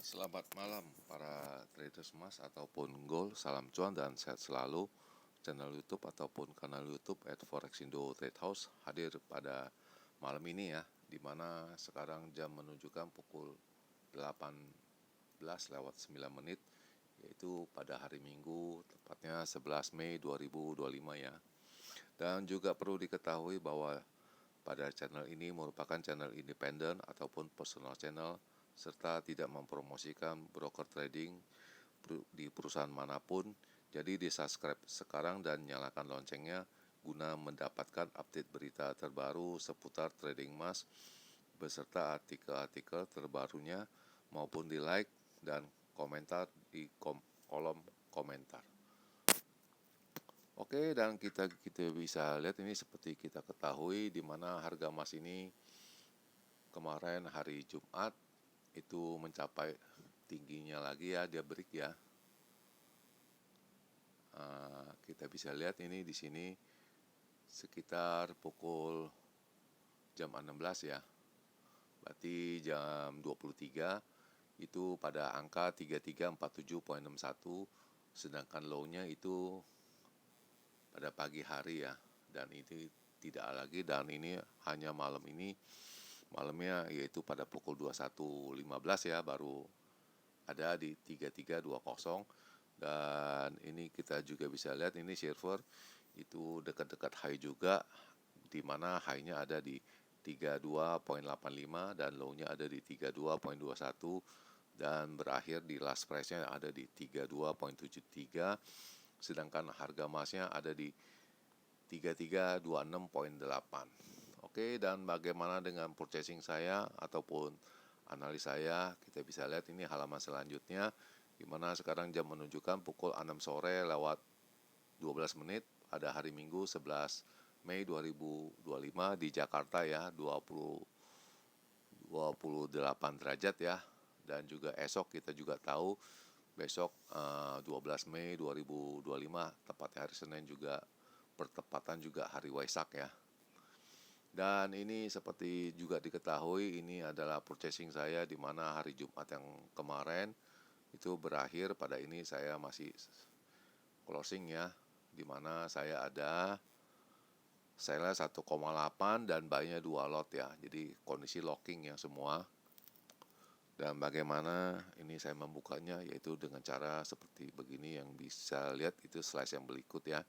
Selamat malam para traders emas ataupun gold, salam cuan dan sehat selalu. Channel YouTube ataupun kanal YouTube @forexindo Trade House hadir pada malam ini ya, dimana sekarang jam menunjukkan pukul 18:09, yaitu pada hari Minggu, tepatnya 11 Mei 2025 ya. Dan juga perlu diketahui bahwa pada channel ini merupakan channel independen ataupun personal channel, serta tidak mempromosikan broker trading di perusahaan manapun. Jadi di subscribe sekarang dan nyalakan loncengnya guna mendapatkan update berita terbaru seputar trading emas beserta artikel-artikel terbarunya, maupun di like dan komentar di kolom komentar. Oke, dan kita bisa lihat ini seperti kita ketahui di mana harga emas ini kemarin hari Jumat itu mencapai tingginya lagi ya, dia break ya. Kita bisa lihat ini di sini sekitar pukul jam 16 ya. Berarti jam 23 itu pada angka 3347.61, sedangkan low-nya itu pada pagi hari ya. Dan ini tidak lagi, dan ini hanya malamnya yaitu pada pukul 21.15 ya, baru ada di 3320. Dan ini kita juga bisa lihat ini silver itu dekat-dekat high juga, di mana high-nya ada di 32.85 dan low-nya ada di 32.21, dan berakhir di last price-nya ada di 32.73, sedangkan harga emasnya ada di 3326.8. Oke, dan bagaimana dengan purchasing saya ataupun analis saya? Kita bisa lihat ini halaman selanjutnya, di mana sekarang jam menunjukkan pukul 6 sore lewat 12 menit pada hari Minggu 11 Mei 2025 di Jakarta ya, 28 derajat ya. Dan juga esok kita juga tahu besok 12 Mei 2025 tepatnya hari Senin, juga bertepatan juga hari Waisak ya. Dan ini seperti juga diketahui ini adalah purchasing saya, di mana hari Jumat yang kemarin itu berakhir pada ini saya masih closing ya, di mana saya ada sell 1,8 dan buy-nya 2 lot ya. Jadi kondisi locking ya semua. Dan bagaimana ini saya membukanya, yaitu dengan cara seperti begini, yang bisa lihat itu slide yang berikut ya,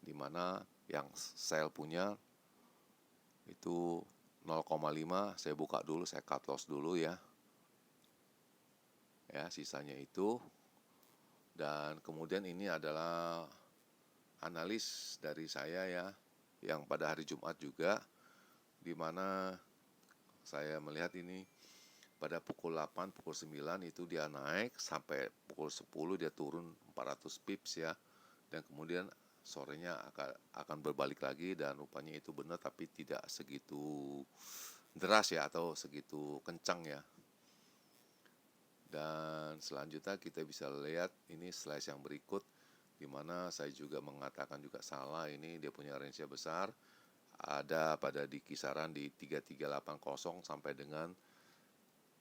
dimana yang sell punya itu 0,5 saya buka dulu, saya cut loss dulu ya, sisanya itu. Dan kemudian ini adalah analis dari saya ya, yang pada hari Jumat juga, dimana saya melihat ini pada pukul 8, pukul 9 itu dia naik, sampai pukul 10 dia turun 400 pips ya. Dan kemudian sorenya akan berbalik lagi, dan rupanya itu benar, tapi tidak segitu deras ya, atau segitu kencang ya. Dan selanjutnya kita bisa lihat ini slide yang berikut, di mana saya juga mengatakan juga salah, ini dia punya range besar, ada pada di kisaran di 3380 sampai dengan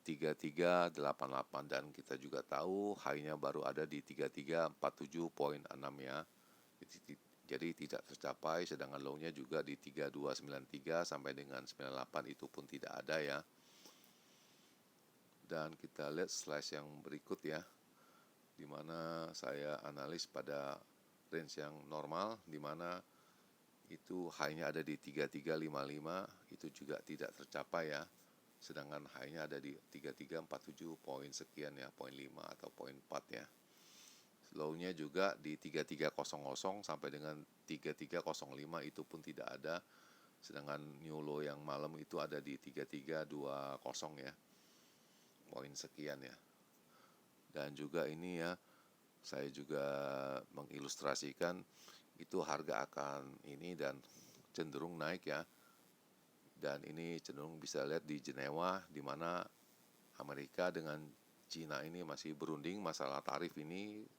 3388, dan kita juga tahu high-nya baru ada di 3347.6 ya. Jadi tidak tercapai, sedangkan low-nya juga di 3293 sampai dengan 98 itu pun tidak ada ya. Dan kita lihat slide yang berikut ya, di mana saya analis pada range yang normal, di mana itu high-nya ada di 3355, itu juga tidak tercapai ya. Sedangkan high-nya ada di 3347 poin sekian ya, poin 5 atau poin 4 ya. Low-nya juga di 3300 sampai dengan 3305, itu pun tidak ada. Sedangkan new low yang malam itu ada di 3320 ya, poin sekian ya. Dan juga ini ya, saya juga mengilustrasikan itu harga akan ini dan cenderung naik ya. Dan ini cenderung bisa lihat di Jenewa, di mana Amerika dengan Cina ini masih berunding masalah tarif ini.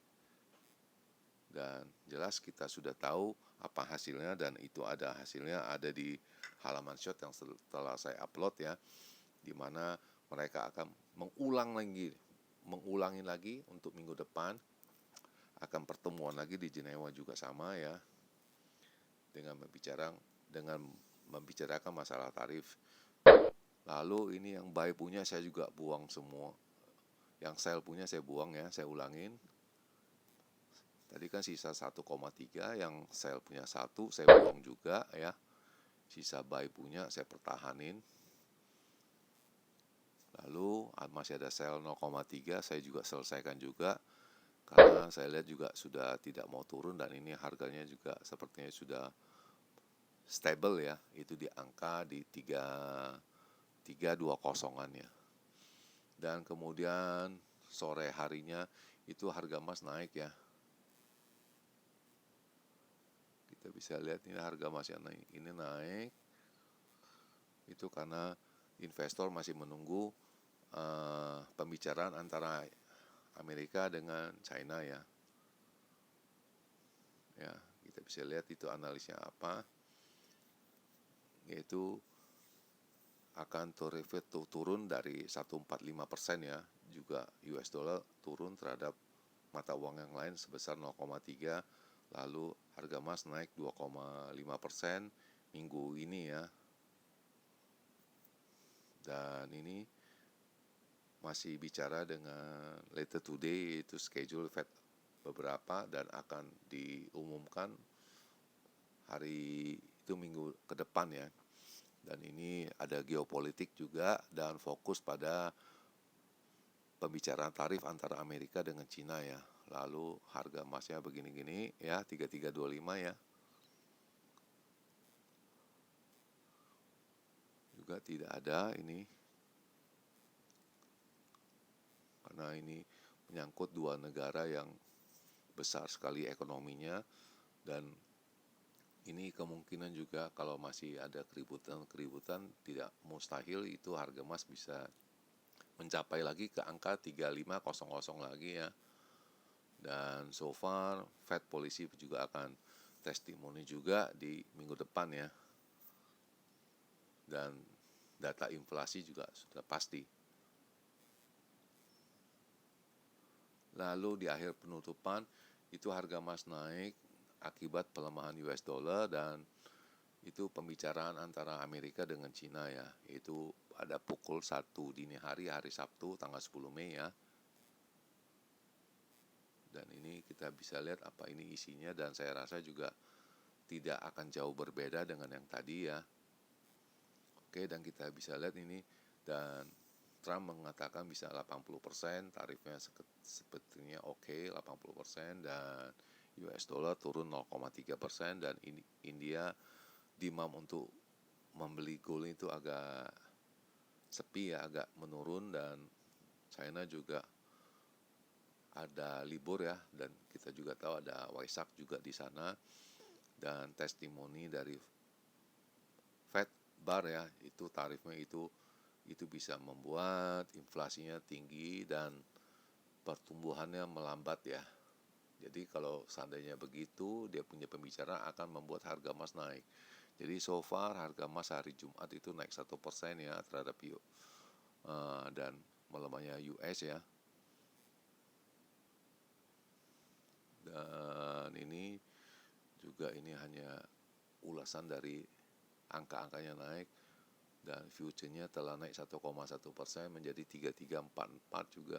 Dan jelas kita sudah tahu apa hasilnya, dan itu ada di halaman short yang setelah saya upload ya, di mana mereka akan mengulangi lagi untuk minggu depan, akan pertemuan lagi di Jenewa juga sama ya, dengan membicarakan masalah tarif. Lalu ini yang buy punya saya juga buang semua, yang sell punya saya buang ya, saya ulangin. Tadi kan sisa 1,3, yang sell punya 1 saya buang juga ya. Sisa buy punya saya pertahanin. Lalu masih ada sell 0,3 saya juga selesaikan juga. Karena saya lihat juga sudah tidak mau turun dan ini harganya juga sepertinya sudah stable ya. Itu di angka di 320-an ya. Dan kemudian sore harinya itu harga emas naik ya. Kita bisa lihat ini harga emas yang naik. Ini naik itu karena investor masih menunggu pembicaraan antara Amerika dengan China ya. Ya, kita bisa lihat itu analisnya apa. Yaitu akan turun dari 145% ya. Juga US dollar turun terhadap mata uang yang lain sebesar 0,3. Lalu harga emas naik 2,5% minggu ini ya. Dan ini masih bicara dengan later today, itu schedule Fed beberapa dan akan diumumkan hari itu minggu ke depan ya. Dan ini ada geopolitik juga dan fokus pada pembicaraan tarif antara Amerika dengan Cina ya. Lalu harga emasnya begini-gini ya, 3325 ya. Juga tidak ada ini. Karena ini menyangkut dua negara yang besar sekali ekonominya, dan ini kemungkinan juga kalau masih ada keributan tidak mustahil itu harga emas bisa mencapai lagi ke angka 3500 lagi ya. Dan so far Fed policy juga akan testimoni juga di minggu depan ya. Dan data inflasi juga sudah pasti. Lalu di akhir penutupan itu harga emas naik akibat pelemahan US dollar dan itu pembicaraan antara Amerika dengan Cina ya. Itu ada pukul 1 dini hari Sabtu tanggal 10 Mei ya. Dan ini kita bisa lihat apa ini isinya dan saya rasa juga tidak akan jauh berbeda dengan yang tadi ya. Oke, dan kita bisa lihat ini, dan Trump mengatakan bisa 80%, tarifnya sepertinya oke 80%, dan US dollar turun 0,3%, dan India demand untuk membeli gold itu agak sepi ya, agak menurun, dan China juga ada libur ya, dan kita juga tahu ada Waisak juga di sana, dan testimoni dari Fed bar ya, itu tarifnya itu bisa membuat inflasinya tinggi dan pertumbuhannya melambat ya. Jadi kalau seandainya begitu, dia punya pembicaraan akan membuat harga emas naik. Jadi so far harga emas hari Jumat itu naik 1% ya terhadap dan melemahnya US ya. Dan ini juga ini hanya ulasan dari angka-angkanya naik, dan future-nya telah naik 1,1% menjadi 3344 juga.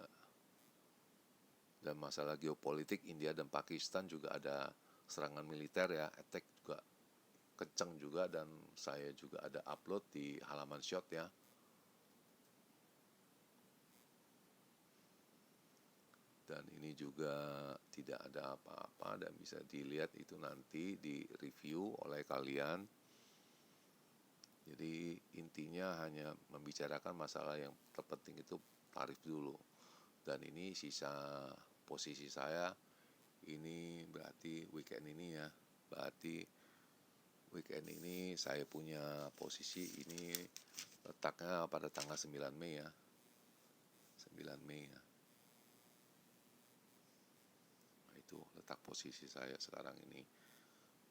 Dan masalah geopolitik India dan Pakistan juga ada serangan militer ya, attack juga kencang juga, dan saya juga ada upload di halaman shot ya. Dan ini juga tidak ada apa-apa dan bisa dilihat itu nanti di review oleh kalian. Jadi intinya hanya membicarakan masalah yang terpenting itu tarif dulu. Dan ini sisa posisi saya, ini berarti weekend ini ya. Berarti weekend ini saya punya posisi ini letaknya pada tanggal 9 Mei ya. 9 Mei ya. Nah, itu letak posisi saya sekarang ini.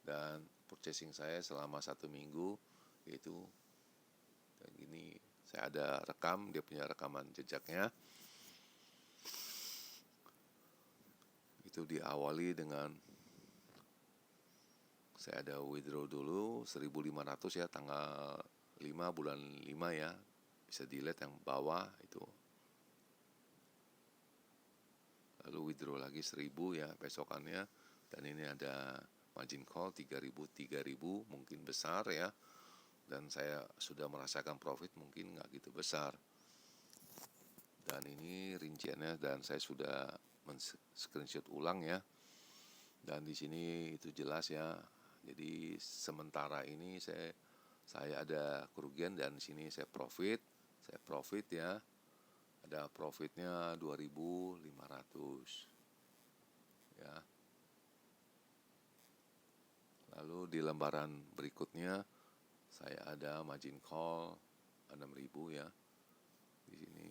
Dan purchasing saya selama 1 minggu yaitu dan gini Saya ada rekam, dia punya rekaman jejaknya. Itu diawali dengan saya ada withdraw dulu 1.500 ya, tanggal 5 bulan 5 ya. Bisa dilihat yang bawah itu. Lalu withdraw lagi 1.000 ya besokannya. Dan ini ada margin call 3.000 mungkin besar ya. Dan saya sudah merasakan profit mungkin nggak gitu besar. Dan ini rinciannya dan saya sudah screenshot ulang ya. Dan di sini itu jelas ya. Jadi sementara ini saya ada kerugian dan di sini saya profit ya. Ada profitnya 2.500 ya. Lalu di lembaran berikutnya saya ada margin call 6.000 ya. Di sini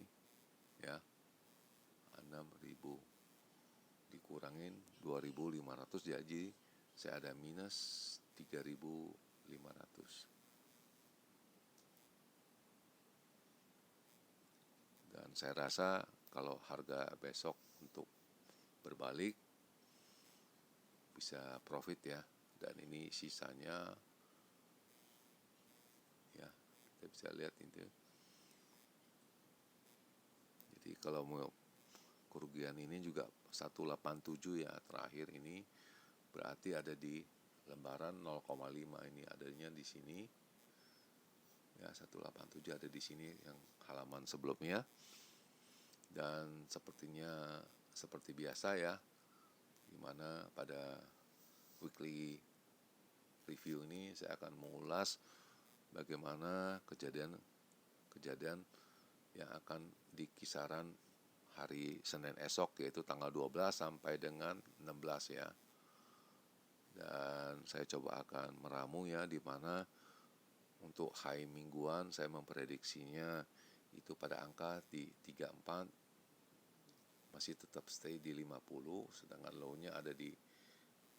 ya. 6.000 dikurangin 2.500 jadi saya ada minus 3.500. Dan saya rasa kalau harga besok untuk berbalik bisa profit ya. Dan ini sisanya ya, kita bisa lihat itu. Jadi kalau mau kerugian ini juga 187 ya terakhir ini berarti ada di lembaran 0,5 ini adanya di sini ya, 187 ada di sini yang halaman sebelumnya. Dan sepertinya seperti biasa ya, dimana pada weekly review ini saya akan mengulas bagaimana kejadian yang akan di kisaran hari Senin esok, yaitu tanggal 12 sampai dengan 16 ya. Dan saya coba akan meramu ya, di mana untuk high mingguan saya memprediksinya itu pada angka di 34 masih tetap stay di 50, sedangkan low-nya ada di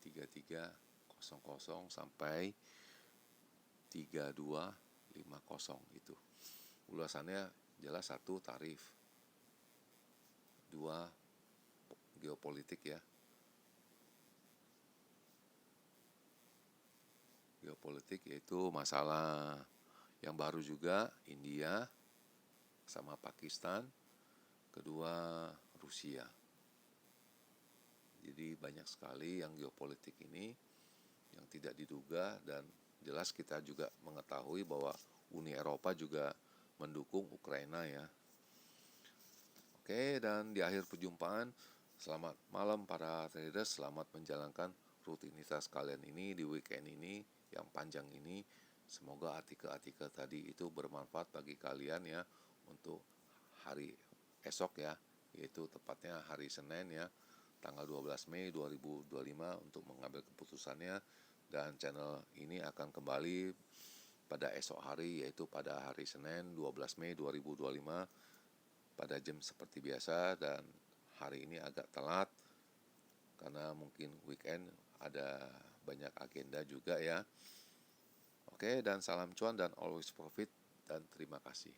3300 sampai 3250 itu. Ulasannya jelas, satu tarif, dua geopolitik ya. Geopolitik yaitu masalah yang baru juga, India sama Pakistan, kedua Rusia. Jadi banyak sekali yang geopolitik ini yang tidak diduga, dan jelas kita juga mengetahui bahwa Uni Eropa juga mendukung Ukraina ya. Oke, dan di akhir perjumpaan, selamat malam para traders, selamat menjalankan rutinitas kalian ini di weekend ini yang panjang ini. Semoga artikel-artikel tadi itu bermanfaat bagi kalian ya untuk hari esok ya, yaitu tepatnya hari Senin ya, tanggal 12 Mei 2025 untuk mengambil keputusannya. Dan channel ini akan kembali pada esok hari, yaitu pada hari Senin 12 Mei 2025 pada jam seperti biasa. Dan hari ini agak telat karena mungkin weekend ada banyak agenda juga ya. Oke, dan salam cuan dan always profit, dan terima kasih.